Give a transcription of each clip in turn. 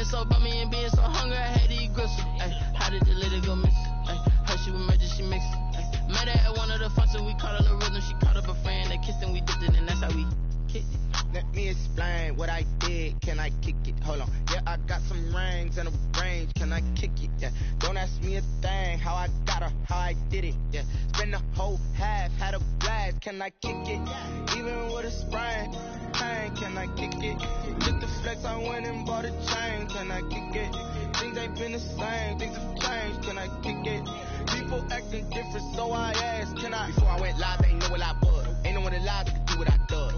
so about me and being so hungry, I had to eat gristle. Ay, how did the lady go missing? Ay, her she was murdered, she mixed. Met her at one of the functions, we caught her the rhythm. She caught up a friend, they kissed and we dipped it, and that's how we kicked it. Let me explain what I did. Can I kick it? Hold on. Yeah, I got some rings and a range. Can I kick it? Yeah. Don't ask me a thing. How I got her, how I did it. Yeah. Spend the whole half, had a blast. Can I kick it? Even with a sprain, pain. Can I kick it? Just the flex, I went and bought a chain. Can I kick it? Things ain't been the same. Things have changed. Can I kick it? People acting different, so I asked. Can I? Before I went live, they ain't know what I was. Ain't no one alive that could do what I does.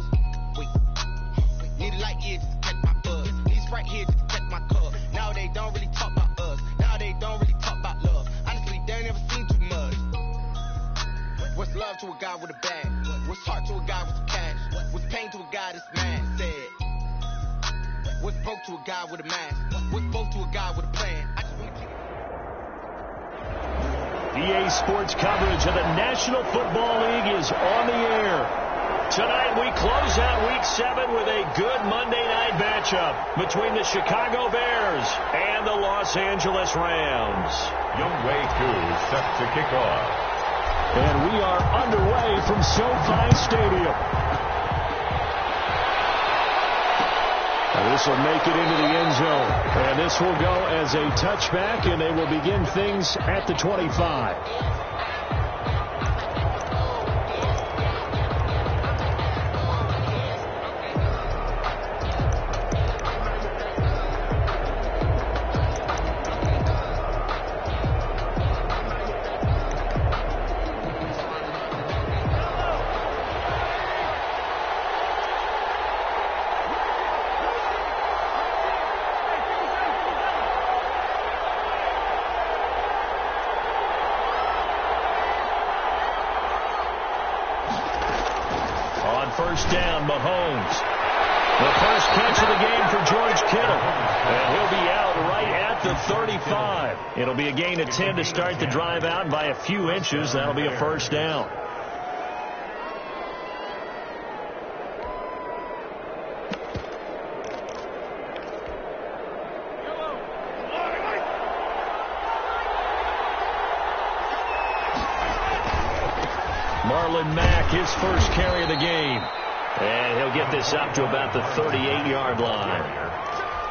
Need a light year just to catch my buzz. Need Sprite here just to catch my cup. Now they don't really talk about us. Now they don't really talk about love. Honestly, they ain't never seen too much. What's love to a guy with a bag? What's heart to a guy with some cash? What's pain to a guy that's mad? Said. What's broke to a guy with a mask? What's both to a guy with a plan? I just wanna keep... EA Sports coverage of the National Football League is on the air. Tonight we close out Week 7 with a good Monday night matchup between the Chicago Bears and the Los Angeles Rams. Younghoe Koo set to kick off. And we are underway from SoFi Stadium. And this will make it into the end zone. And this will go as a touchback, and they will begin things at the 25. First down, Mahomes. The first catch of the game for George Kittle. And he'll be out right at the 35. It'll be a gain of 10 to start the drive out by a few inches. That'll be a first down. Marlon Mack, his first carry of the game. And he'll get this up to about the 38-yard line.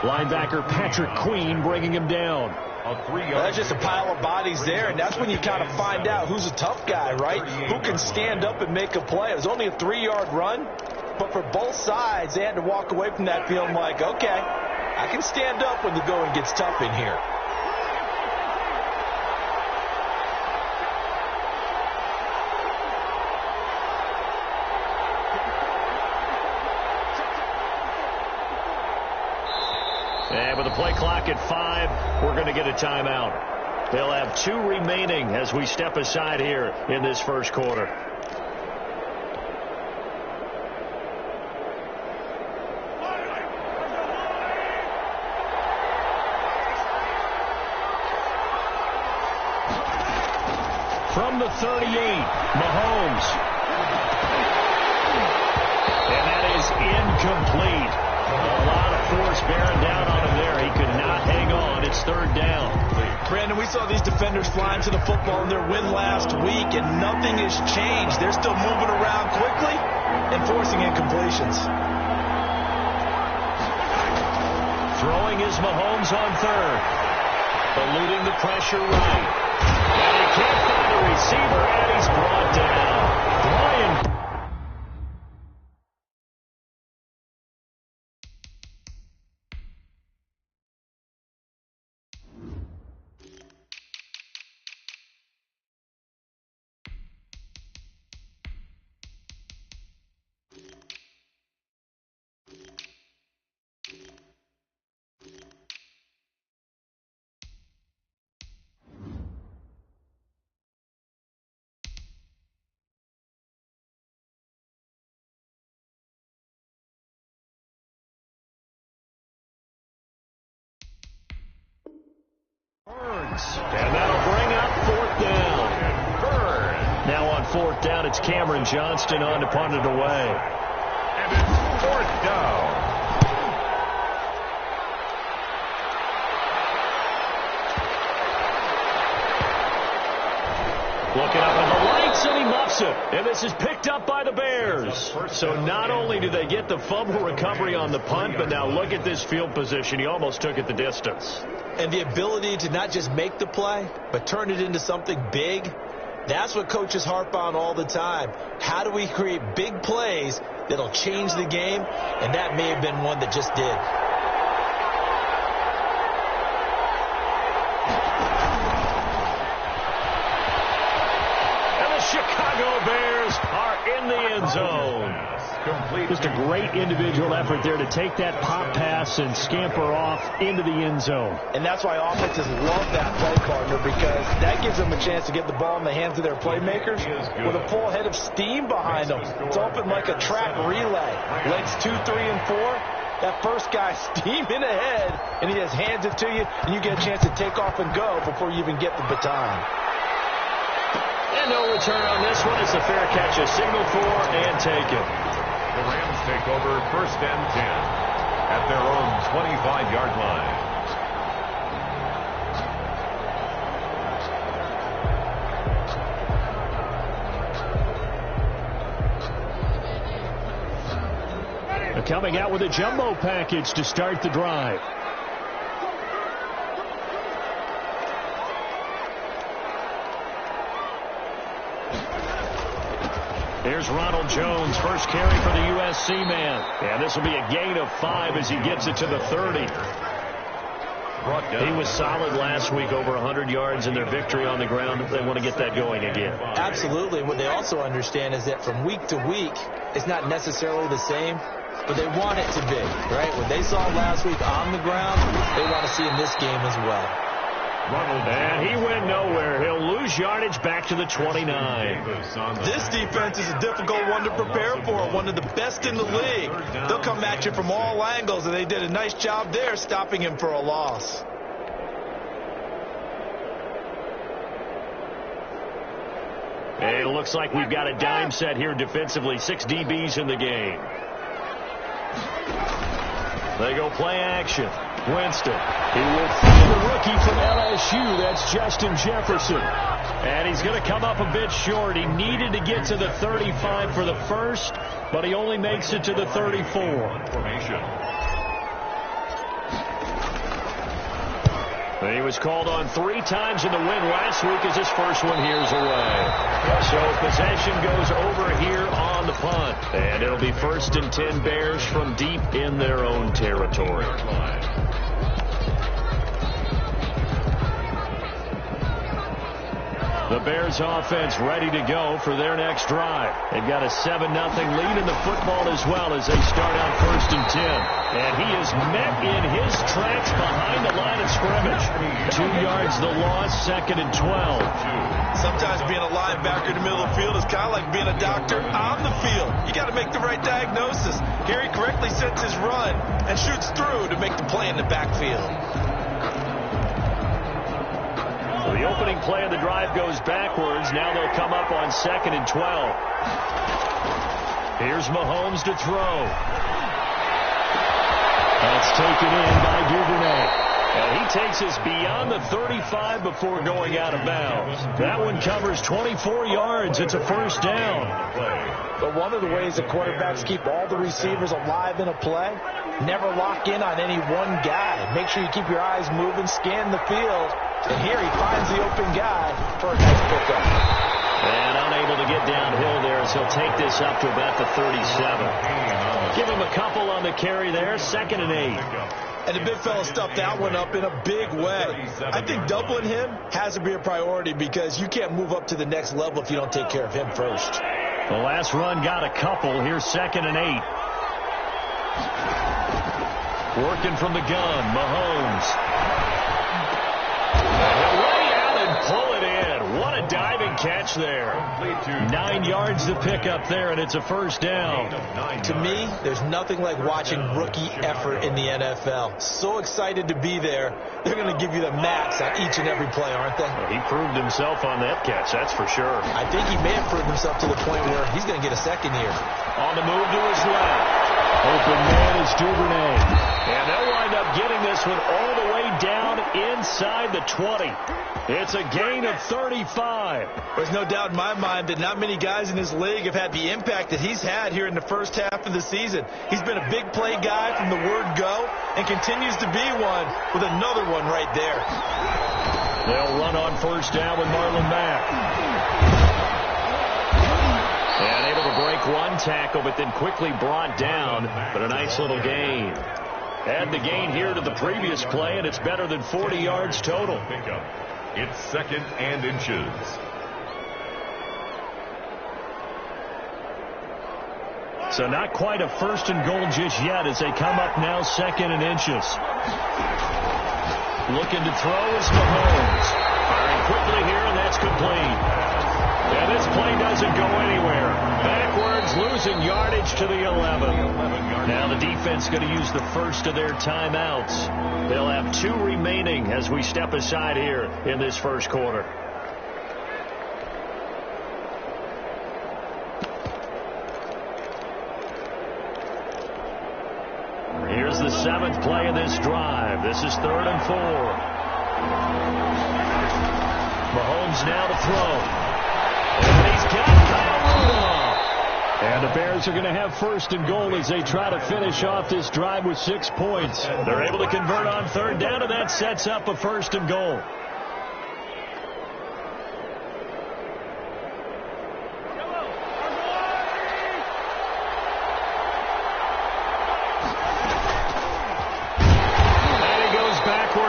Linebacker Patrick Queen bringing him down. That's just a pile of bodies there, and that's when you kind of find out who's a tough guy, right? Who can stand up and make a play. It was only a 3-yard run, but for both sides, they had to walk away from that feeling like, okay, I can stand up when the going gets tough in here. And with the play clock at 5, we're going to get a timeout. They'll have 2 remaining as we step aside here in this first quarter. From the 38, Mahomes. And that is incomplete. A lot of force bearing down on him there. He could not hang on. It's third down. Brandon, we saw these defenders flying to the football in their win last week, and nothing has changed. They're still moving around quickly and forcing incompletions. Throwing is Mahomes on third. Eluding the pressure right. And he can't find a receiver, and he's brought down. Brian. And that'll bring up fourth down. Now on fourth down, it's Cameron Johnston on to punt it away. And it's fourth down. Wilson, and this is picked up by the Bears. So not only do they get the fumble recovery on the punt, but now look at this field position. He almost took it the distance. And the ability to not just make the play, but turn it into something big, that's what coaches harp on all the time. How do we create big plays that'll change the game? And that may have been one that just did. Chicago Bears are in the end zone. Just a great individual effort there to take that pop pass and scamper off into the end zone. And that's why offenses love that play, partner, because that gives them a chance to get the ball in the hands of their playmakers with a full head of steam behind them. It's open like a track relay. Legs 2, 3, and 4. That first guy steaming ahead, and he just hands it to you, and you get a chance to take off and go before you even get the baton. And no return on this one. It's a fair catch, a signal for, and taken. The Rams take over 1st and 10 at their own 25-yard line. They're coming out with a jumbo package to start the drive. Here's Ronald Jones, first carry for the USC man. And this will be a gain of 5 as he gets it to the 30. He was solid last week, over 100 yards in their victory on the ground. They want to get that going again. Absolutely. What they also understand is that from week to week, it's not necessarily the same, but they want it to be, right? What they saw last week on the ground, they want to see in this game as well. And he went nowhere. He'll lose yardage back to the 29. This defense is a difficult one to prepare for, one of the best in the league. They'll come at you from all angles, and they did a nice job there stopping him for a loss. It looks like we've got a dime set here defensively. 6 DBs in the game. They go play action. Winston. He will find the rookie from LSU. That's Justin Jefferson. And he's going to come up a bit short. He needed to get to the 35 for the first, but he only makes it to the 34. He was called on 3 times in the win last week as his first one here's away. So possession goes over here on the punt. And it'll be 1st and 10 Bears from deep in their own territory. The Bears offense ready to go for their next drive. They've got a 7-0 lead in the football as well as they start out 1st and 10. And he is met in his tracks behind the line of scrimmage. 2 yards the loss, 2nd and 12. Sometimes being a linebacker in the middle of the field is kind of like being a doctor on the field. You got to make the right diagnosis. Here he correctly sets his run and shoots through to make the play in the backfield. So the opening play of the drive goes backwards. Now they'll come up on 2nd and 12. Here's Mahomes to throw. That's taken in by Duvernay. And he takes us beyond the 35 before going out of bounds. That one covers 24 yards. It's a 1st down. But one of the ways that quarterbacks keep all the receivers alive in a play, never lock in on any one guy. Make sure you keep your eyes moving, scan the field. And here he finds the open guy for a nice pickup. And unable to get downhill there as he'll take this up to about the 37. Give him a couple on the carry there. 2nd and 8. And the big fella stuffed that one up in a big way. I think doubling him has to be a priority because you can't move up to the next level if you don't take care of him first. The last run got a couple. Here's 2nd and 8. Working from the gun, Mahomes. Way out and pull it in. What a diving catch there. 9 yards to pick up there, and it's a 1st down. To me, there's nothing like watching rookie effort in the NFL. So excited to be there. They're going to give you the max on each and every play, aren't they? Well, he proved himself on that catch, that's for sure. I think he may have proved himself to the point where he's going to get a second here. On the move to his left. Open man is Duvernay. And they'll wind up getting this one all the way down inside the 20. It's a gain of 35. There's no doubt in my mind that not many guys in this league have had the impact that he's had here in the first half of the season. He's been a big play guy from the word go and continues to be one with another one right there. They'll run on first down with Marlon Mack. And able to break one tackle, but then quickly brought down. But a nice little gain. Add the gain here to the previous play, and it's better than 40 yards total. It's 2nd and inches. So not quite a 1st and goal just yet as they come up now 2nd and inches. Looking to throw is Mahomes. Firing quickly here, and that's complete. And this play doesn't go anywhere. Backwards, losing yardage to the 11. Now the defense going to use the first of their timeouts. They'll have 2 remaining as we step aside here in this first quarter. Here's the 7th play of this drive. This is 3rd and 4. Mahomes now to throw. And he's got Kyle Rudolph. And the Bears are going to have 1st and goal as they try to finish off this drive with 6 points. They're able to convert on 3rd down, and that sets up a 1st and goal.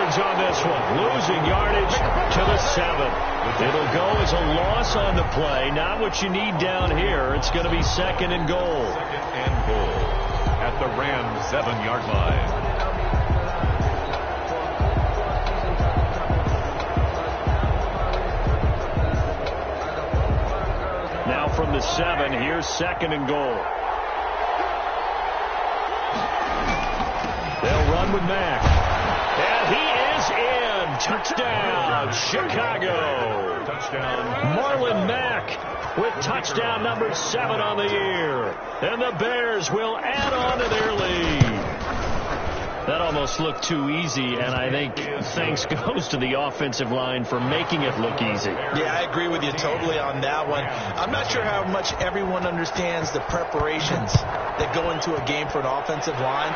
On this one, losing yardage to the 7. It'll go as a loss on the play. Not what you need down here. It's going to be 2nd and goal. 2nd and goal at the Rams 7-yard line. Now from the 7, here's 2nd and goal. They'll run with Mack. And he is in. Touchdown, Chicago. Touchdown. Marlon Mack with touchdown number 7 on the year. And the Bears will add on to their lead. That almost looked too easy, and I think thanks goes to the offensive line for making it look easy. Yeah, I agree with you totally on that one. I'm not sure how much everyone understands the preparations that go into a game for an offensive line,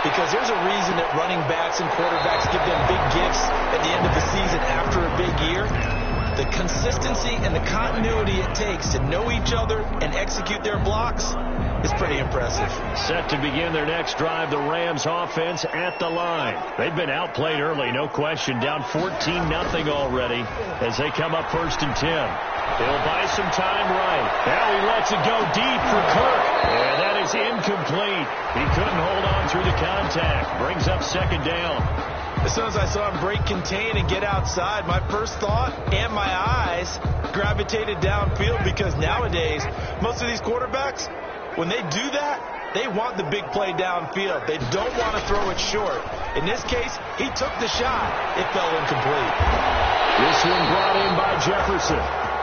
because there's a reason that running backs and quarterbacks give them big gifts at the end of the season after a big year. The consistency and the continuity it takes to know each other and execute their blocks is pretty impressive. Set to begin their next drive, the Rams offense at the line. They've been outplayed early, no question, down 14-0 already as they come up 1st and 10. They'll buy some time right. Now he lets it go deep for Kirk. And that is incomplete. He couldn't hold on through the contact. Brings up 2nd down. As soon as I saw him break contain and get outside, my first thought and my eyes gravitated downfield, because nowadays, most of these quarterbacks, when they do that, they want the big play downfield. They don't want to throw it short. In this case, he took the shot. It fell incomplete. This one brought in by Jefferson.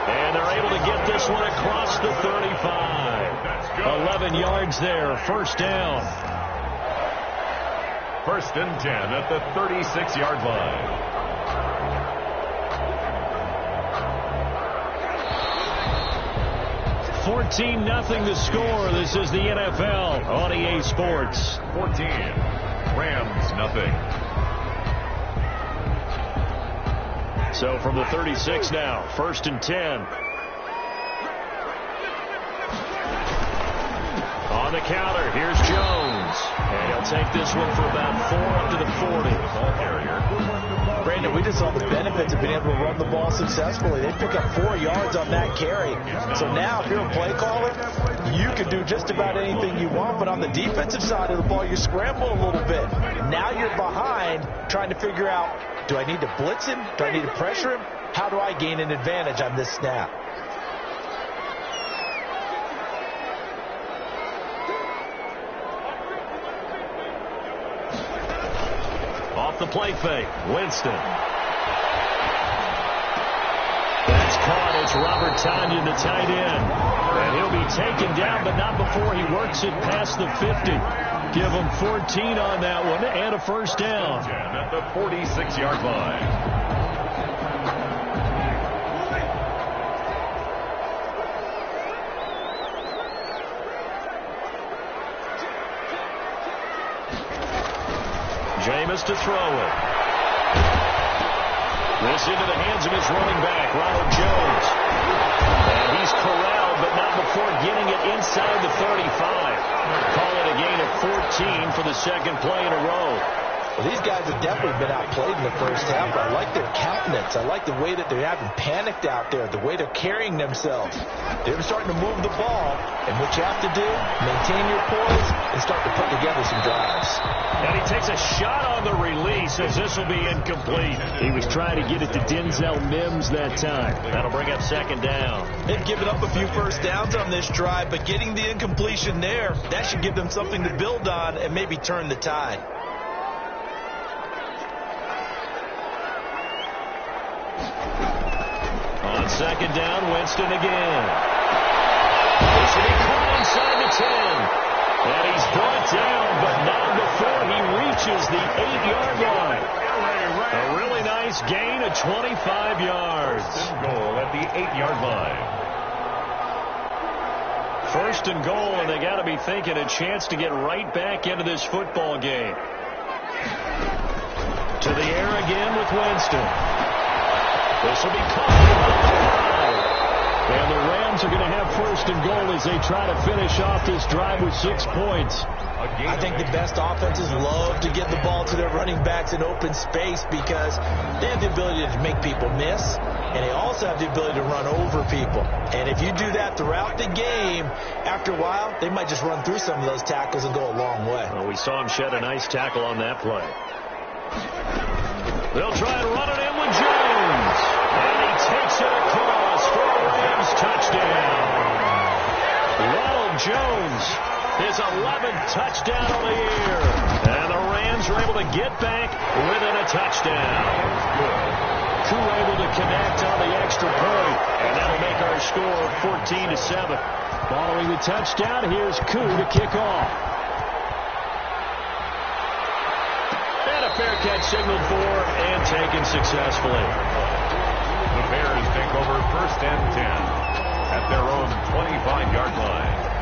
And they're able to get this one across the 35. 11 yards there, 1st down. 1st and 10 at the 36-yard line. $14-0 the score. This is the NFL on EA Sports. 14. Rams nothing. So from the 36 now, 1st and 10. On the counter, here's Jones. And he'll take this one for about 4 up to the 40. Ball carrier. Brandon, we just saw the benefits of being able to run the ball successfully. They pick up 4 yards on that carry. So now, if you're a play caller, you can do just about anything you want. But on the defensive side of the ball, you scramble a little bit. Now you're behind trying to figure out, do I need to blitz him? Do I need to pressure him? How do I gain an advantage on this snap? Off the play fake, Winston. That's caught. It's Robert Tonyan, the tight end. And he'll be taken down, but not before he works it past the 50. Give them 14 on that one and a first down. At the 46-yard line. Jameis to throw it. This into the hands of his running back, Ronald Jones. And he's corralled, but not before getting it inside the 35. Call it a gain of 14 for the second play in a row. Well, these guys have definitely been outplayed in the first half. I like their countenance. I like the way that they're having panicked out there, the way they're carrying themselves. They're starting to move the ball, and what you have to do, maintain your poise and start to put together some drives. And he takes a shot on the release as this will be incomplete. He was trying to get it to Denzel Mims that time. That'll bring up second down. They've given up a few first downs on this drive, but getting the incompletion there, that should give them something to build on and maybe turn the tide. On second down, Winston again. This will be caught inside the 10. And he's brought down, but not before he reaches the 8-yard line. A really nice gain of 25 yards. Goal at the 8-yard line. First and goal, and they got to be thinking a chance to get right back into this football game. To the air again with Winston. This will be caught. And the Rams are going to have first and goal as they try to finish off this drive with 6 points. I think the best offenses love to get the ball to their running backs in open space because they have the ability to make people miss, and they also have the ability to run over people. And if you do that throughout the game, after a while, they might just run through some of those tackles and go a long way. Well, we saw him shed a nice tackle on that play. They'll try and run it in with Jones. And he takes it across for a Rams touchdown. Ronald Jones, his 11th touchdown on the year. And the Rams are able to get back within a touchdown. Koo able to connect on the extra point. And that'll make our score 14-7. Following the touchdown, here's Koo to kick off. Fair catch signaled for and taken successfully. The Bears take over first and 10 at their own 25-yard line.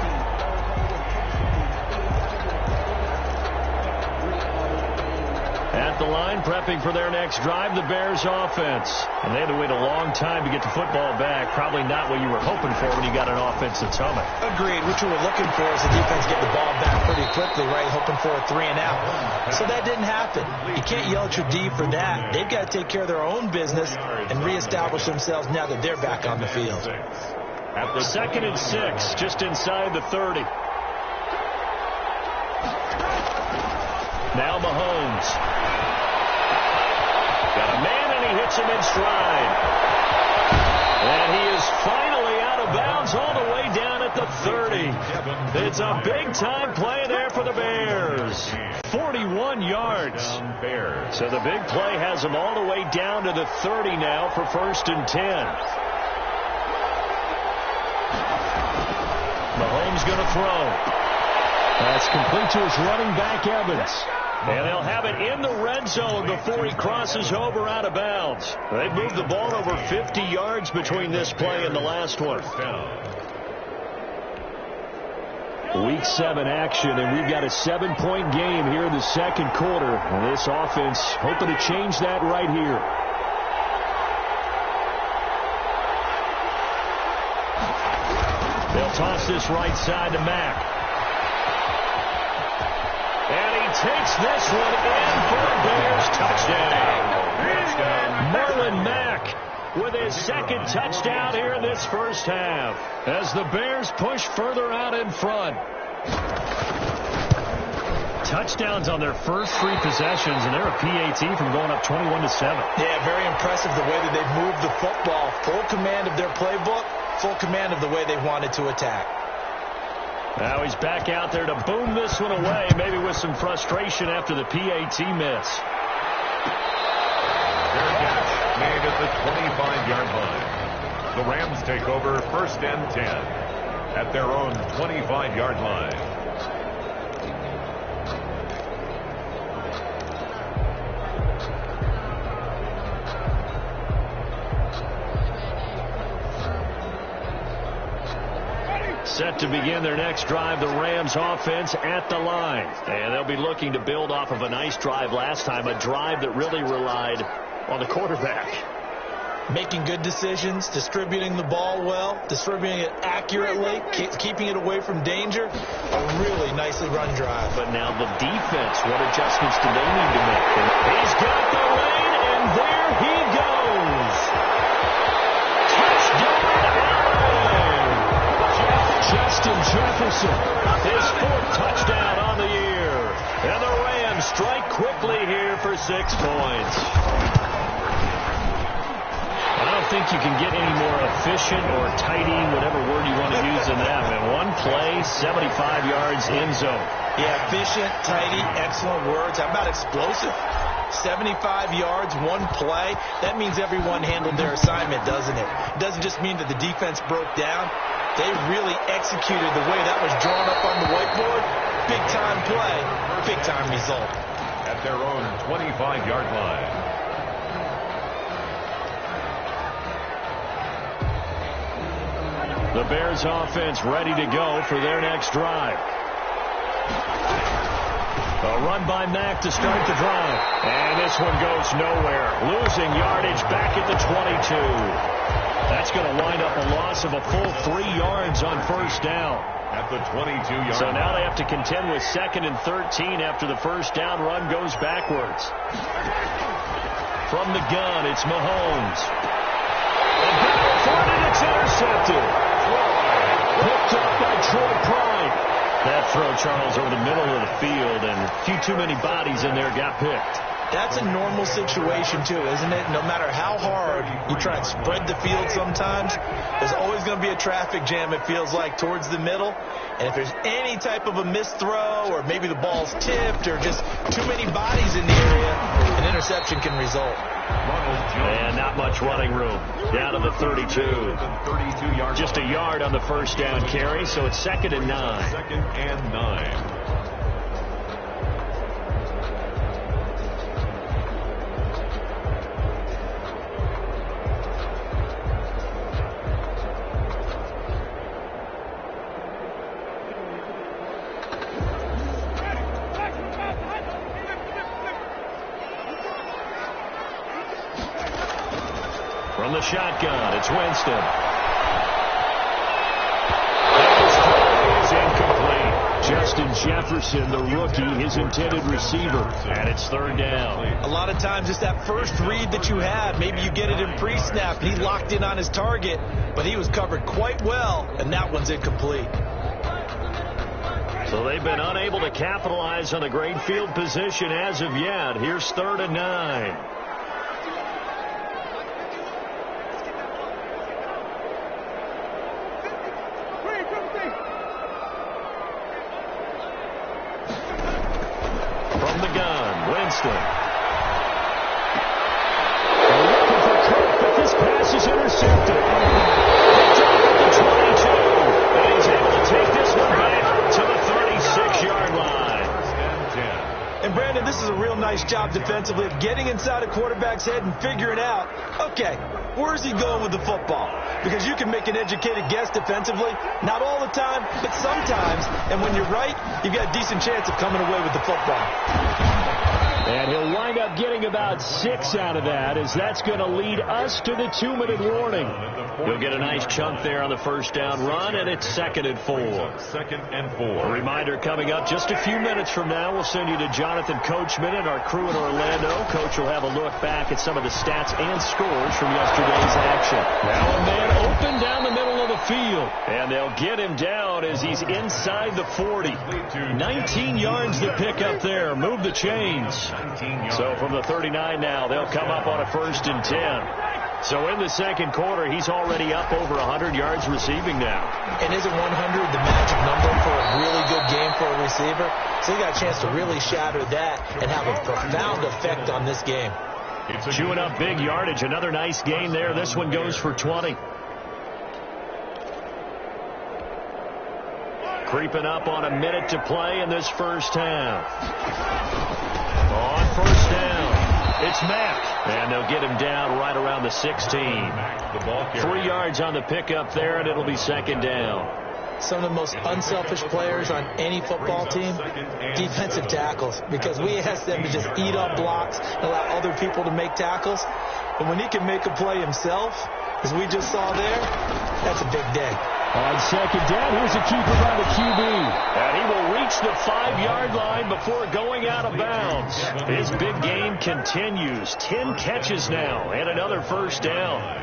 At the line, prepping for their next drive, the Bears offense. And they had to wait a long time to get the football back. Probably not what you were hoping for when you got an offense that's humming. Agreed. What you were looking for is the defense get the ball back pretty quickly, right? Hoping for a 3 and out. So that didn't happen. You can't yell at your D for that. They've got to take care of their own business and reestablish themselves now that they're back on the field. At the 2nd and 6, just inside the 30. Now Mahomes. Got a man, and he hits him in stride. And he is finally out of bounds all the way down at the 30. It's a big-time play there for the Bears. 41 yards. So the big play has them all the way down to the 30 now for first and 10. Mahomes going to throw. That's complete to his running back, Evans. And they'll have it in the red zone before he crosses over out of bounds. They've moved the ball over 50 yards between this play and the last one. Week 7 action, and we've got a 7-point game here in the second quarter. And this offense hoping to change that right here. They'll toss this right side to Mack. And he takes this one in for a Bears touchdown. Marlon Mack with his second touchdown here in this first half as the Bears push further out in front. Touchdowns on their first 3 possessions, and they're a PAT from going up 21-7. Yeah, very impressive the way that they've moved the football. Full command of their playbook, full command of the way they wanted to attack. Now he's back out there to boom this one away, maybe with some frustration after the PAT miss. Fair catch made at the 25-yard line. The Rams take over first and 10 at their own 25-yard line. Set to begin their next drive, the Rams offense at the line. And they'll be looking to build off of a nice drive last time, a drive that really relied on the quarterback. Making good decisions, distributing the ball well, distributing it accurately, keeping it away from danger. A really nicely run drive. But now the defense, what adjustments do they need to make? And he's got the lane, and there he goes. Touchdown! Justin Jefferson, his 4th touchdown on the year. And the Rams strike quickly here for 6 points. I don't think you can get any more efficient or tidy, whatever word you want to use in that. Man, one play, 75 yards, end zone. Yeah, efficient, tidy, excellent words. How about explosive? 75 yards, one play. That means everyone handled their assignment, doesn't it? It doesn't just mean that the defense broke down. They really executed the way that was drawn up on the whiteboard. Big-time play, big-time result. At their own 25-yard line. The Bears offense ready to go for their next drive. A run by Mack to start the drive. And this one goes nowhere. Losing yardage back at the 22. That's going to wind up a loss of a full 3 yards on first down. At the 22-yard line. So now they have to contend with 2nd and 13 after the first down run goes backwards. From the gun, it's Mahomes. And battle for it, and it's intercepted. Picked up by Troy Pride. That throw, Charles, over the middle of the field, and a few too many bodies in there got picked. That's a normal situation, too, isn't it? No matter how hard you try and spread the field sometimes, there's always going to be a traffic jam, it feels like, towards the middle. And if there's any type of a missed throw, or maybe the ball's tipped, or just too many bodies in the area, an interception can result. And not much running room. Down to the 32. Just a yard on the first down carry, so it's 2nd and 9. 2nd and 9. From the shotgun, it's Winston. His throw is incomplete. Justin Jefferson, the rookie, his intended receiver. And it's 3rd down. A lot of times it's that first read that you have. Maybe you get it in pre-snap, and he locked in on his target, but he was covered quite well, and that one's incomplete. So they've been unable to capitalize on the great field position as of yet. Here's 3rd and 9. From the gun, Winston. They're looking for Cook, but this pass is intercepted. Picked up at the 22. And he's able to take this one back to the 36-yard line. And Brandon, this is a real nice job defensively of getting inside a quarterback's head and figuring out, okay, where's he going with the football? Because you can make an educated guess defensively, not all the time, but sometimes. And when you're right, you've got a decent chance of coming away with the football. And he'll wind up getting about 6 out of that, as that's going to lead us to the 2-minute warning. He'll get a nice chunk there on the first down run, and it's 2nd and 4. 2nd and 4. A reminder coming up just a few minutes from now, we'll send you to Jonathan Coachman and our crew in Orlando. Coach will have a look back at some of the stats and scores from yesterday's action. Now a man open down the middle of the field, and they'll get him down as he's inside the 40. 19 yards to pick up there. Move the chains. So from the 39 now, they'll come up on a 1st and 10. So in the second quarter, he's already up over 100 yards receiving now. And isn't 100 the magic number for a really good game for a receiver? So he got a chance to really shatter that and have a profound effect on this game. Chewing up big yardage. Another nice gain there. This one goes for 20. Creeping up on a minute to play in this first half. On first down, it's Mack. And they'll get him down right around the 16. 3 yards on the pickup there, and it'll be 2nd down. some of the most unselfish players on any football team? Defensive tackles, because we ask them to just eat up blocks and allow other people to make tackles. And when he can make a play himself, as we just saw there, that's a big day. On second down, here's a keeper by the QB. And he will reach the 5-yard line before going out of bounds. His big game continues. 10 catches now and another first down.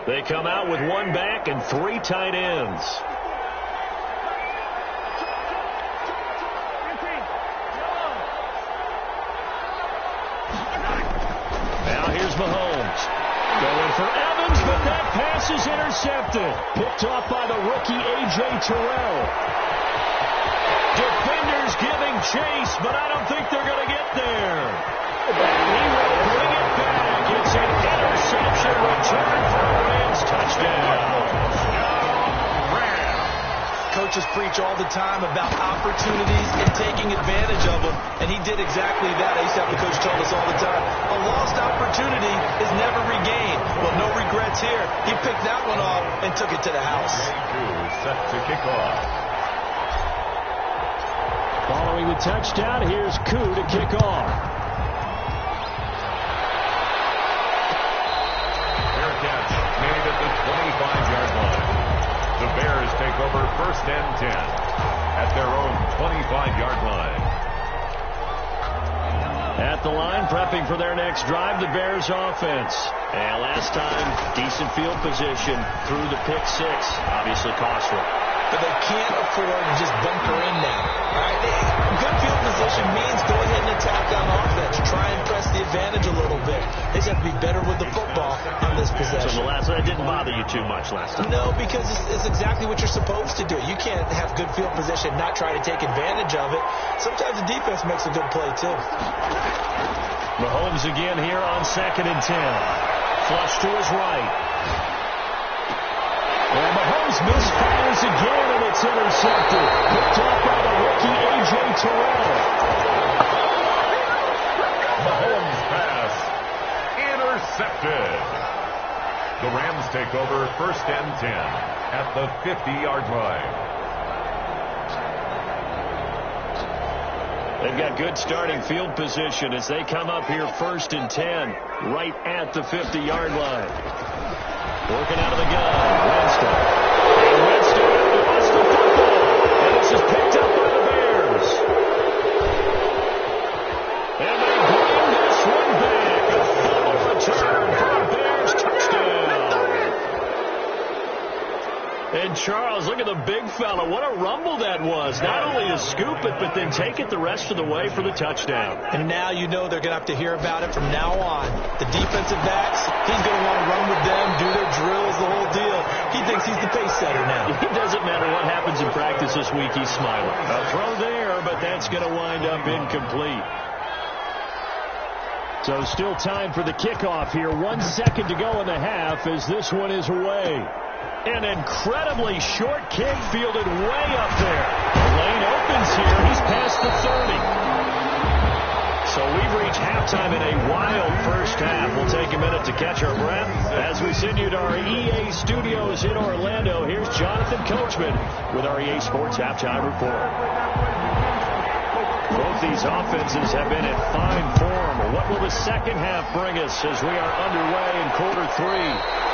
They come out with 1 back and 3 tight ends. Now here's Mahomes. Going for Evans, but that pass is intercepted. Picked off by the rookie A.J. Terrell. Defenders giving chase, but I don't think they're going to get there. And he will bring it back. It's an interception return for a Rams touchdown. Coaches preach all the time about opportunities and taking advantage of them, and he did exactly that. I used to have the coach tell us all the time, a lost opportunity is never regained. Well, no regrets here. He picked that one off and took it to the house. Set to kick off. Following the touchdown, here's Koo to kick off. Fair catch made at the 25-yard line. The Bears take over 1st and 10 at their own 25-yard line. At the line, prepping for their next drive, the Bears offense. And last time, decent field position through the pick 6. Obviously costly. But they can't afford to just bunker in now. All right? Good field position means go ahead and attack on offense. Try and press the advantage a little bit. They just have to be better with the football on this possession. So the last one didn't bother you too much last time? No, because it's exactly what you're supposed to do. You can't have good field position, not try to take advantage of it. Sometimes the defense makes a good play, too. Mahomes again here on 2nd and 10. Flush to his right. And Mahomes misfires again, and it's intercepted. Picked off by the rookie A.J. Terrell. Mahomes pass intercepted. The Rams take over 1st and 10 at the 50-yard line. They've got good starting field position as they come up here 1st and 10, right at the 50-yard line. Working out of the gun, Winston. And Winston lost the football. And this is picked up by the Bears. And they bring this one back. A fumble return for a Bears touchdown. And Charles, look at the big fella. What a rumble that was. Not only to scoop it, but then take it the rest of the way for the touchdown. And now you know they're going to have to hear about it from now on. The defensive backs, he's going to want to run with them, do their drills, the whole deal. He thinks he's the pace setter now. It doesn't matter what happens in practice this week, he's smiling. A throw there, but that's going to wind up incomplete. So still time for the kickoff here. 1 second to go in the half as this one is away. An incredibly short kick fielded way up there. The lane opens here. He's past the 30. So we've reached halftime in a wild first half. We'll take a minute to catch our breath as we send you to our EA studios in Orlando. Here's Jonathan Coachman with our EA Sports Halftime Report. Both these offenses have been in fine form. What will the second half bring us as we are underway in quarter 3?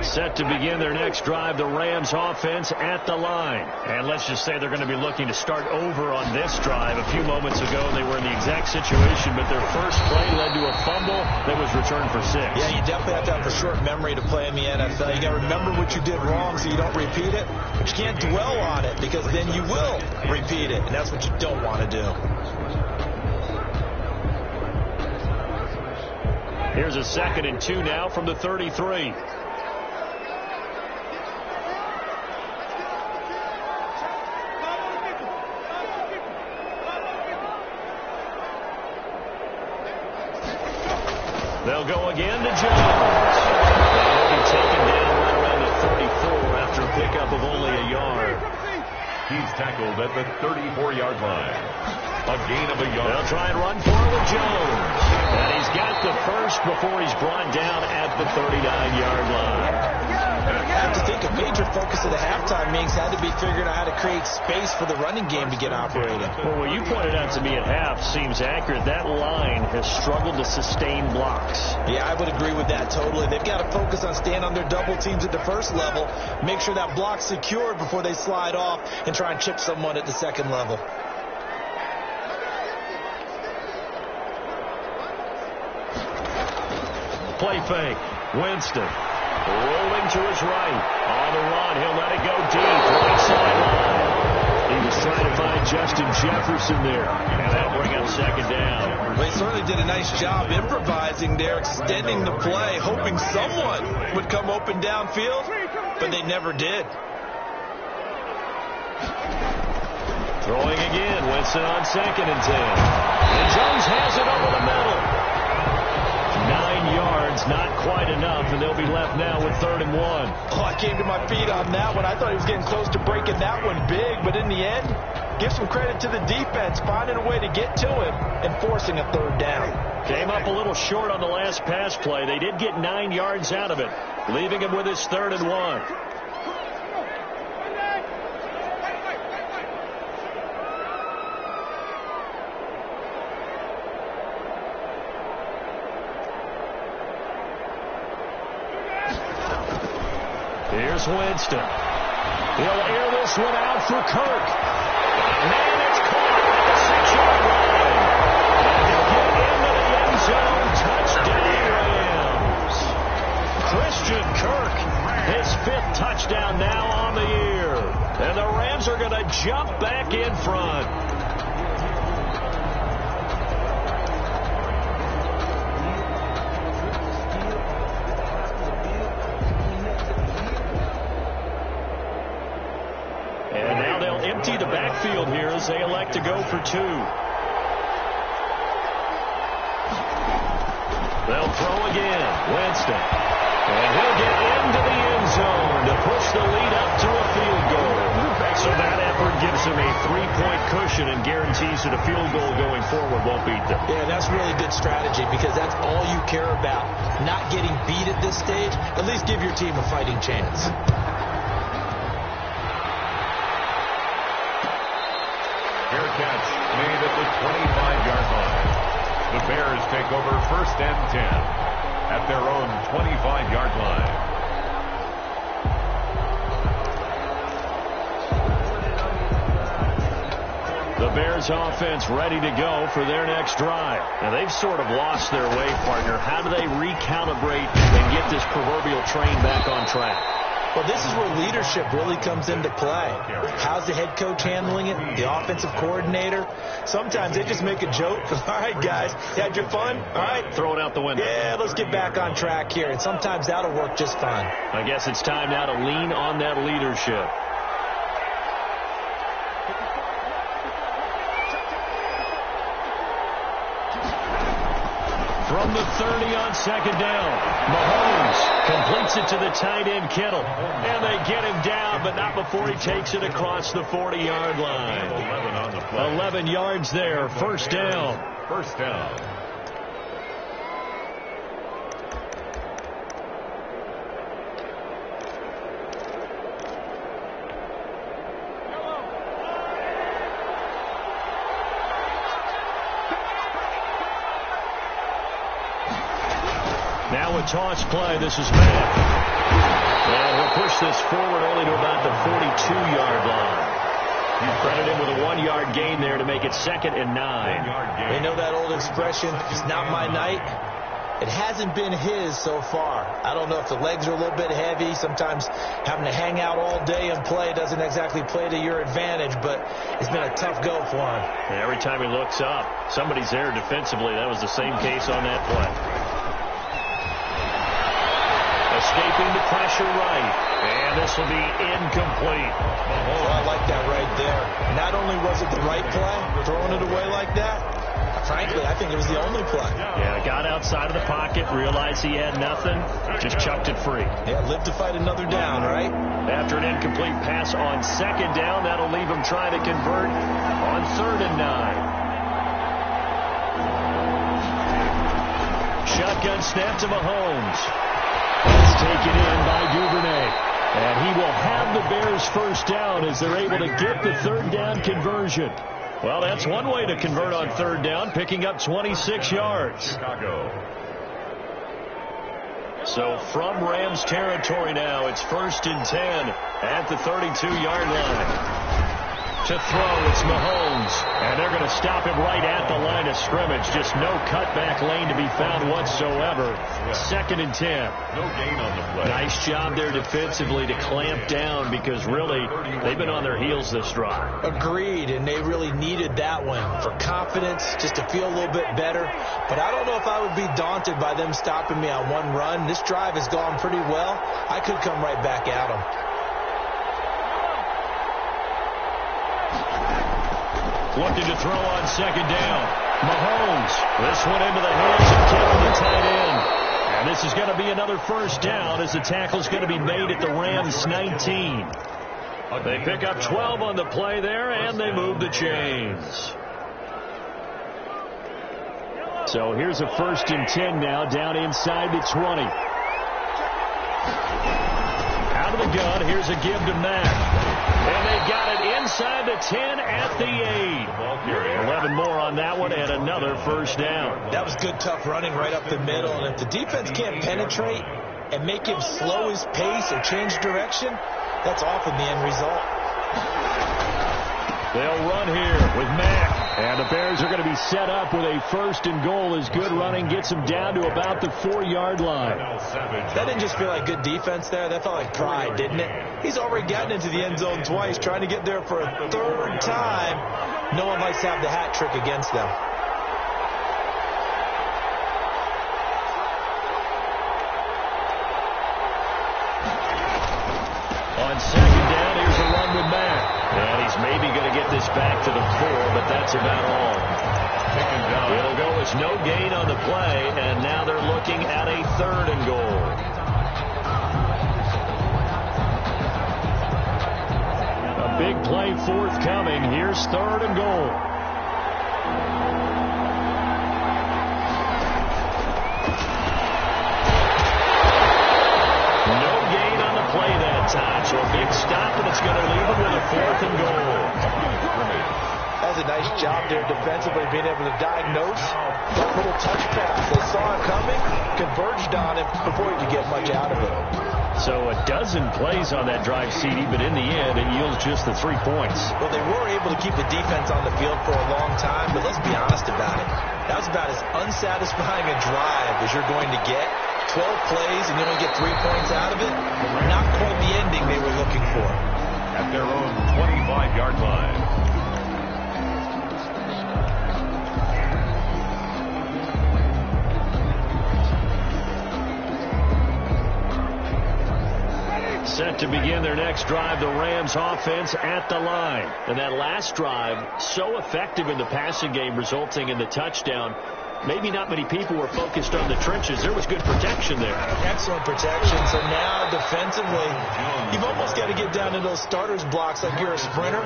Set to begin their next drive, the Rams offense at the line. And let's just say they're going to be looking to start over on this drive. A few moments ago, they were in the exact situation, but their first play led to a fumble that was returned for 6. Yeah, you definitely have to have a short memory to play in the NFL. You got to remember what you did wrong so you don't repeat it. But you can't dwell on it because then you will repeat it, and that's what you don't want to do. Here's a 2nd and 2 now from the 33. They'll go again to Jones. pickup of only a yard. He's tackled at the 34-yard line. A gain of a yard. They'll try and run for it with Jones. And he's got the first before he's brought down at the 39-yard line. I have to think a major focus of the halftime meetings had to be figuring out how to create space for the running game to get operating. Well, what you pointed out to me at half seems accurate. That line has struggled to sustain blocks. Yeah, I would agree with that totally. They've got to focus on staying on their double teams at the first level, make sure that block's secured before they slide off and try and chip someone at the second level. Play fake. Winston rolling to his right. On the run, he'll let it go deep. Right sideline. He was trying to find Justin Jefferson there. And that'll bring up second down. Well, he certainly did a nice job improvising there, extending the play, hoping someone would come open downfield, but they never did. Throwing again. Winston on 2nd and 10. And Jones has it over the middle. 9 yards, not quite enough, and they'll be left now with 3rd and 1. Oh, I came to my feet on that one. I thought he was getting close to breaking that one big, but in the end, give some credit to the defense, finding a way to get to him and forcing a 3rd down. Came up a little short on the last pass play. They did get 9 yards out of it, leaving him with his 3rd and 1. Here's Winston. He'll air this one out for Kirk. Man, it's caught at the 6-yard line. And they'll get into the end zone. Touchdown, Rams. Christian Kirk, his 5th touchdown now on the year. And the Rams are going to jump back in front. Empty the backfield here as they elect to go for 2. They'll throw again. Winston. And he'll get into the end zone to push the lead up to a field goal. So that effort gives him a 3-point cushion and guarantees that a field goal going forward won't beat them. Yeah, that's really good strategy because that's all you care about. Not getting beat at this stage. At least give your team a fighting chance. Fair catch made at the 25-yard line. The Bears take over 1st and 10 at their own 25-yard line. The Bears offense ready to go for their next drive. Now they've sort of lost their way, partner. How do they recalibrate and get this proverbial train back on track? Well, this is where leadership really comes into play. How's the head coach handling it? The offensive coordinator? Sometimes they just make a joke. All right, guys, you had your fun? All right. Throw it out the window. Yeah, let's get back on track here. And sometimes that'll work just fine. I guess it's time now to lean on that leadership. From the 30 on 2nd down, Mahomes completes it to the tight end Kittle. And they get him down, but not before he takes it across the 40-yard line. 11 yards there, 1st down. 1st down. Now a toss play. This is Matt. And he'll push this forward only to about the 42-yard line. You credit him with a 1-yard gain there to make it 2nd and 9. They know that old expression, it's not my night. It hasn't been his so far. I don't know if the legs are a little bit heavy. Sometimes having to hang out all day and play doesn't exactly play to your advantage, but it's been a tough go for him. And every time he looks up, somebody's there defensively. That was the same case on that play. Escaping the pressure right. And this will be incomplete. Oh, I like that right there. Not only was it the right play, throwing it away like that, I frankly, I think it was the only play. Yeah, got outside of the pocket, realized he had nothing, just chucked it free. Yeah, live to fight another down, right? After an incomplete pass on second down, that'll leave him trying to convert on 3rd and 9. Shotgun snap to Mahomes. It's taken in by Duvernay. And he will have the Bears first down as they're able to get the 3rd down conversion. Well, that's one way to convert on 3rd down, picking up 26 yards. Chicago. So from Rams territory now, it's 1st and 10 at the 32-yard line. To throw, it's Mahomes. And they're going to stop him right at the line of scrimmage. Just no cutback lane to be found whatsoever. 2nd and 10. No gain on the play. Nice job there defensively to clamp down because really they've been on their heels this drive. Agreed, and they really needed that one for confidence, just to feel a little bit better. But I don't know if I would be daunted by them stopping me on one run. This drive has gone pretty well. I could come right back at them. Looking to throw on 2nd down. Mahomes. This one into the hands of Kevin, the tight end. And this is going to be another first down as the tackle is going to be made at the Rams 19. They pick up 12 on the play there, and they move the chains. So here's a 1st and 10 now, down inside the 20. Out of the gun, here's a give to Mack. And they've got it inside the 10 at the 8. 11 more on that one and another first down. That was good, tough running right up the middle. And if the defense can't penetrate and make him slow his pace or change direction, that's often the end result. They'll run here with Mack. And the Bears are going to be set up with a 1st and goal as good running gets them down to about the 4-yard line. That didn't just feel like good defense there. That felt like pride, didn't it? He's already gotten into the end zone twice, trying to get there for a 3rd time. No one likes to have the hat trick against them. On 2nd down, here's a run with Mack. And he's maybe going to get this back to the 4, but that's about all. It'll go as no gain on the play, and now they're looking at a 3rd and goal. A big play forthcoming. Here's 3rd and goal. No gain on the play that time, so a big stop, and it's going to leave them with a 4th and goal. That's a nice job there defensively, being able to diagnose that little touch pass. They saw it coming, converged on it before he could get much out of it. So a dozen plays on that drive, CD, but in the end, it yields just the 3 points. Well, they were able to keep the defense on the field for a long time, but let's be honest about it. That was about as unsatisfying a drive as you're going to get. 12 plays and you only get 3 points out of it. Not quite the ending they were looking for. At their own 25-yard line. Set to begin their next drive, the Rams offense at the line. And that last drive, so effective in the passing game, resulting in the touchdown. Maybe not many people were focused on the trenches. There was good protection there. Excellent protection. So now defensively, you've almost got to get down to those starters blocks like you're a sprinter.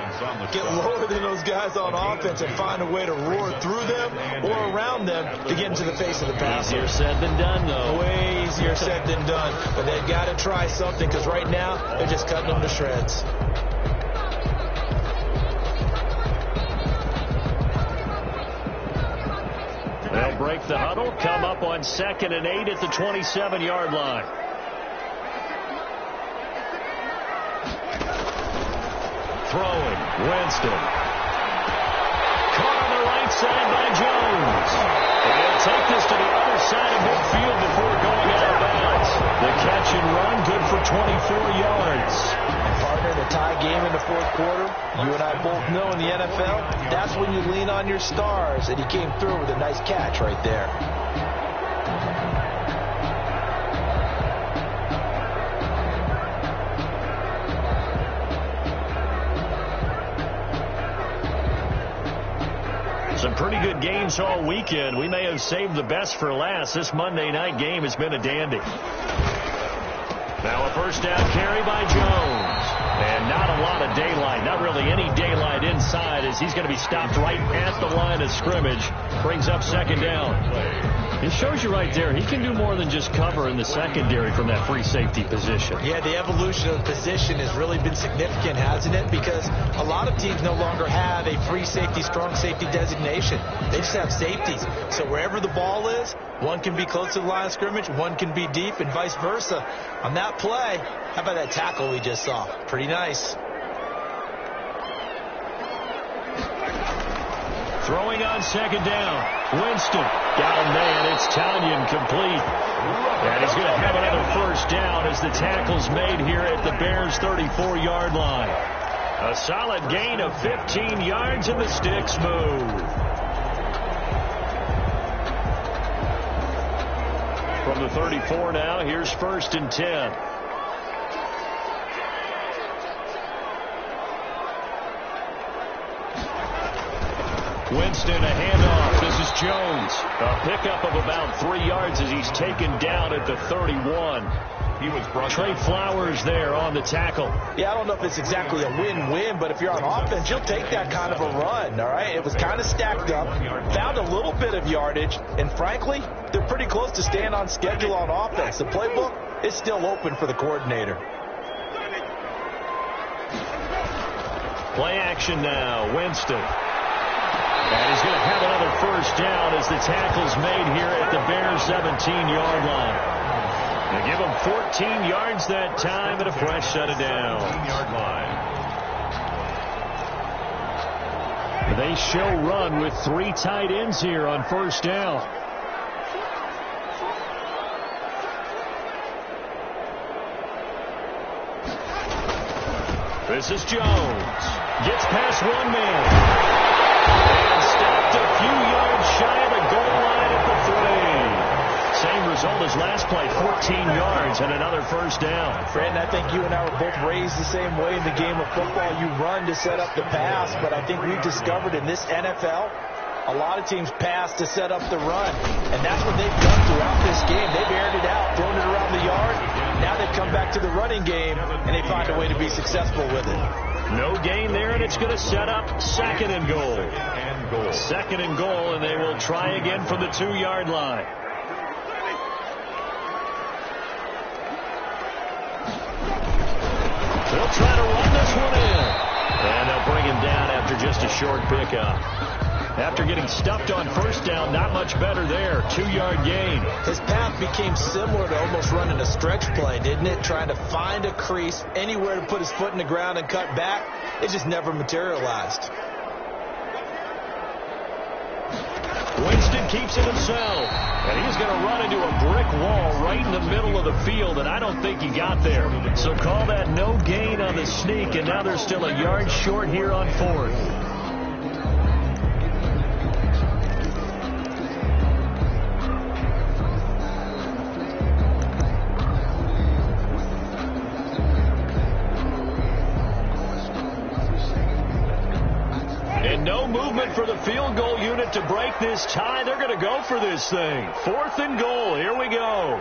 Get lower than those guys on offense and find a way to roar through them or around them to get into the face of the passer. Easier said than done, though. Way easier said than done. But they've got to try something because right now they're just cutting them to shreds. They'll break the huddle, come up on 2nd and 8 at the 27-yard line. Throwing, Winston. Caught on the right side by Jones. And they'll take this to the other side of midfield before going out of bounds. The catch and run, good for 24 yards. Partner, in a tie game in the 4th quarter, you and I both know in the NFL, that's when you lean on your stars, and he came through with a nice catch right there. Some pretty good games all weekend. We may have saved the best for last. This Monday night game has been a dandy. Now a first down carry by Jones. And not a lot of daylight. Not really any daylight inside as he's going to be stopped right at the line of scrimmage. Brings up second down. It shows you right there, he can do more than just cover in the secondary from that free safety position. Yeah, the evolution of the position has really been significant, hasn't it? Because a lot of teams no longer have a free safety, strong safety designation. They just have safeties. So wherever the ball is, one can be close to the line of scrimmage, one can be deep, and vice versa. On that play, how about that tackle we just saw? Pretty nice. Throwing on second down. Winston. Got a man. It's Tonyan complete. And he's going to have another first down as the tackle's made here at the Bears' 34-yard line. A solid gain of 15 yards and the sticks move. From the 34 now, here's 1st and 10. Winston, a handoff. This is Jones. A pickup of about 3 yards as he's taken down at the 31. Trey Flowers there on the tackle. Yeah, I don't know if it's exactly a win-win, but if you're on offense, you'll take that kind of a run, all right? It was kind of stacked up, found a little bit of yardage, and frankly, they're pretty close to staying on schedule on offense. The playbook is still open for the coordinator. Play action now. Winston. And he's going to have another first down as the tackle's made here at the Bears' 17-yard line. They give him 14 yards that time and a fresh set of downs. 14-yard line. They show run with 3 tight ends here on first down. This is Jones. Gets past one man. And stopped a few yards shy of the goal line at the 3. Same result as last play, 14 yards and another first down. Fred, I think you and I were both raised the same way in the game of football. You run to set up the pass, but I think we've discovered in this NFL, a lot of teams pass to set up the run. And that's what they've done throughout this game. They've aired it out, thrown it around the yard. Now they've come back to the running game, and they find a way to be successful with it. No gain there, and it's going to set up 2nd and goal. 2nd and goal, and they will try again from the 2-yard line. They'll try to run this one in. And they'll bring him down after just a short pickup. After getting stuffed on first down, not much better there. 2-yard gain. His path became similar to almost running a stretch play, didn't it? Trying to find a crease, anywhere to put his foot in the ground and cut back. It just never materialized. Winston keeps it himself. And he's going to run into a brick wall right in the middle of the field, and I don't think he got there. So call that no gain on the sneak, and now they're still a yard short here on 4th. And no movement for the field goal unit to break this tie. They're going to go for this thing. 4th and goal. Here we go.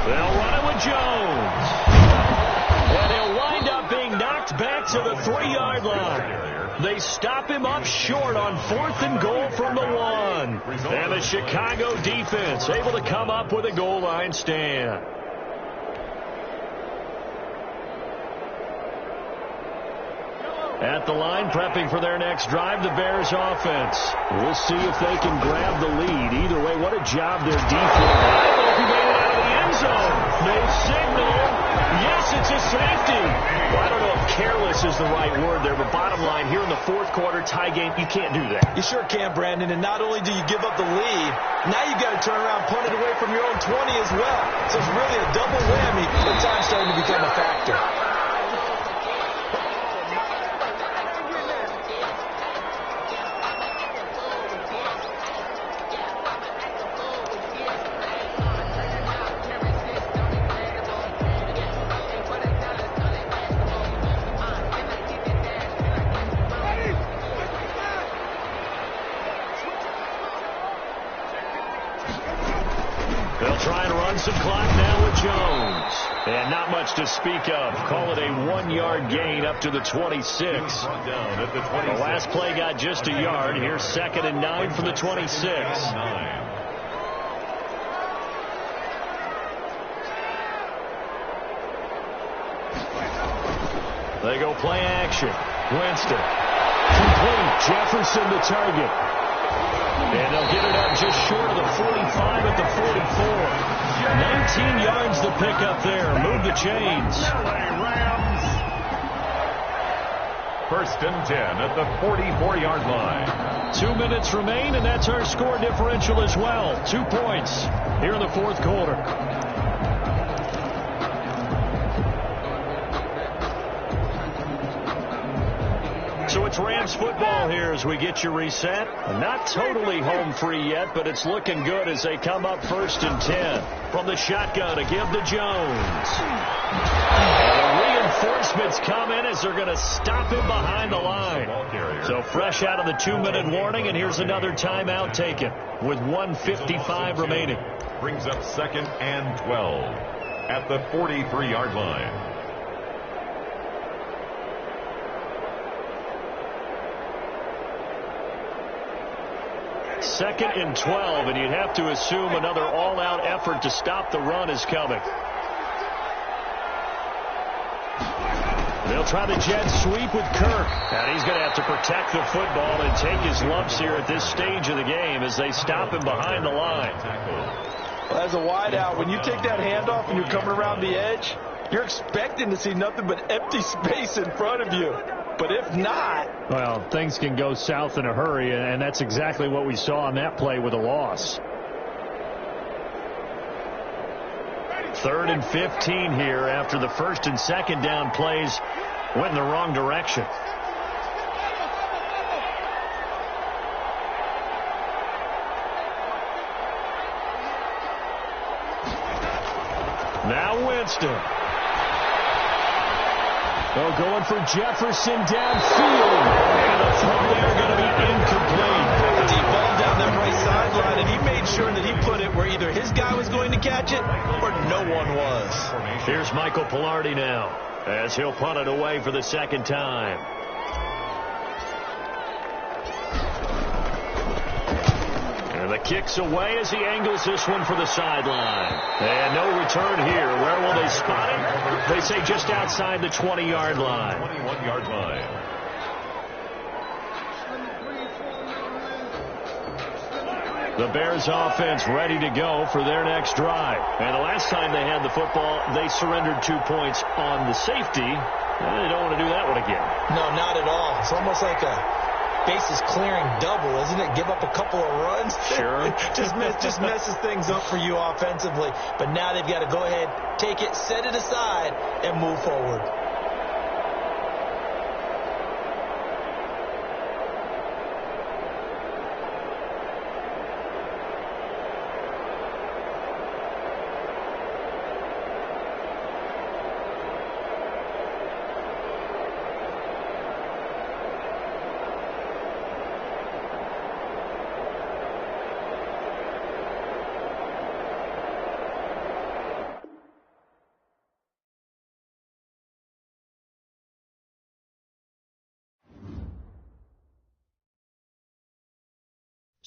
They'll run it with Jones. And he'll wind up being knocked back to the 3-yard line. They stop him up short on 4th and goal from the 1. And the Chicago defense able to come up with a goal line stand. At the line, prepping for their next drive, the Bears offense. We'll see if they can grab the lead. Either way, what a job their defense. I don't know if he made it out of the end zone. They signal. Yes, it's a safety. Well, I don't know if careless is the right word there, but bottom line, here in the 4th quarter, tie game, you can't do that. You sure can, Brandon, and not only do you give up the lead, now you got to turn around, punt it away from your own 20 as well. So it's really a double whammy, but time's starting to become a factor. They'll try and run some clock now with Jones. And not much to speak of. Call it a 1-yard gain up to the 26. The last play got just a yard. Here's 2nd and 9 from the 26. They go play action. Winston. Complete. Jefferson the target. And they'll get it up just short of the 45 at the 44. 19 yards to pick up there. Move the chains. Rams. 1st and 10 at the 44-yard line. 2 minutes remain, and that's our score differential as well. 2 points here in the 4th quarter. So it's Rams football here as we get you reset. Not totally home free yet, but it's looking good as they come up 1st and 10. From the shotgun to give to Jones. And the reinforcements come in as they're going to stop him behind the line. So fresh out of the 2-minute warning, and here's another timeout taken with 1:55 remaining. Brings up 2nd and 12 at the 43-yard line. 2nd and 12, and you'd have to assume another all-out effort to stop the run is coming. They'll try the jet sweep with Kirk. And he's going to have to protect the football and take his lumps here at this stage of the game as they stop him behind the line. Well, as a wideout, when you take that handoff and you're coming around the edge, you're expecting to see nothing but empty space in front of you. But if not... Well, things can go south in a hurry, and that's exactly what we saw on that play with a loss. 3rd and 15 here after the 1st and 2nd down plays went in the wrong direction. Now Winston. They're going for Jefferson downfield. And the throw there going to be incomplete. Deep ball down that right sideline, and he made sure that he put it where either his guy was going to catch it or no one was. Here's Michael Pilardi now as he'll punt it away for the 2nd time. And the kick's away as he angles this one for the sideline. And no return here. Where will they spot him? They say just outside the 20-yard line. 21-yard line. The Bears offense ready to go for their next drive. And the last time they had the football, they surrendered 2 points on the safety. And they don't want to do that one again. No, not at all. It's almost like a bases clearing double, isn't it? Give up a couple of runs. Sure. just messes things up for you offensively. But now they've got to go ahead, take it, set it aside, and move forward.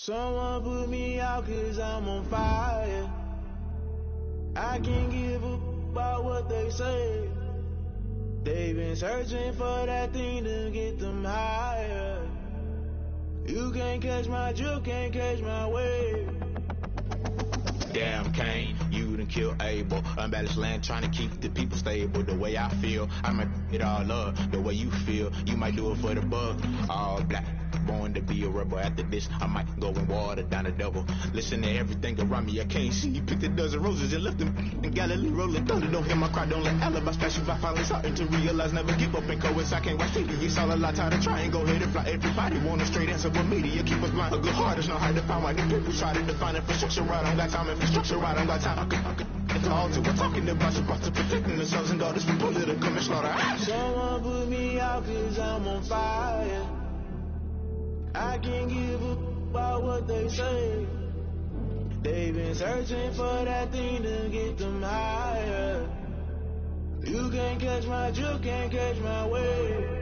Someone put me out 'cause I'm on fire. I can't give a about what they say. They've been searching for that thing to get them higher. You can't catch my drift, can't catch my wave. Damn, Kane, you done killed Abel. Unbalanced land, trying to keep the people stable. The way I feel, I might it all up. The way you feel, you might do it for the buck. All black, born to be a rebel. After this, I might go and water down the devil. Listen to everything around me, I can't see. Picked a dozen roses and left them in Galilee rolling thunder. Don't hear my cry, don't let alibi splash. If I finally starting to realize, never give up and coincide. I can't wait to it's all a lot. Time to try and go ahead and fly. Everybody want a straight answer, but media keep us blind. A good heart is not hard to find. Why the people try to define infrastructure right? I don't got time, infrastructure right? I don't got time. It's all to we're talking about to protecting the sons and daughters from political and slaughter. Someone put me out 'cause I'm on fire. I can't give a about what they say. They've been searching for that thing to get them higher. You can't catch my drift, can't catch my wave.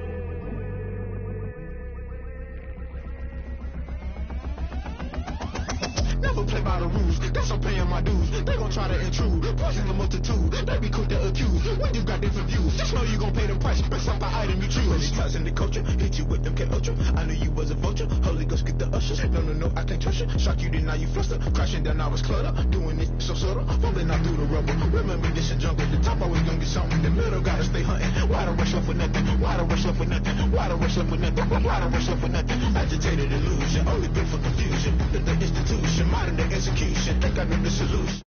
Never play by the rules, guess I'm paying my dues. They gon' try to intrude, poison the multitude. They be quick to accuse, when you got different views. Just know you gon' pay the price, best up the item you choose. Many times in the culture, hit you with them K-Ultra. I knew you was a vulture, Holy Ghost get the ushers. No, I can't trust you. Shock you, then now you fluster. Crashing down, I was cluttered. Doing it so subtle, fumbling out through the rubble. Remember this in jungle, the top always gonna get something. The middle gotta stay hunting. Why the rush left with nothing? Why the rush left with nothing? Why the rush left with nothing? Why the rush left with nothing? Agitated illusion, only built for confusion. The institution, modern day execution. Think I know the solution.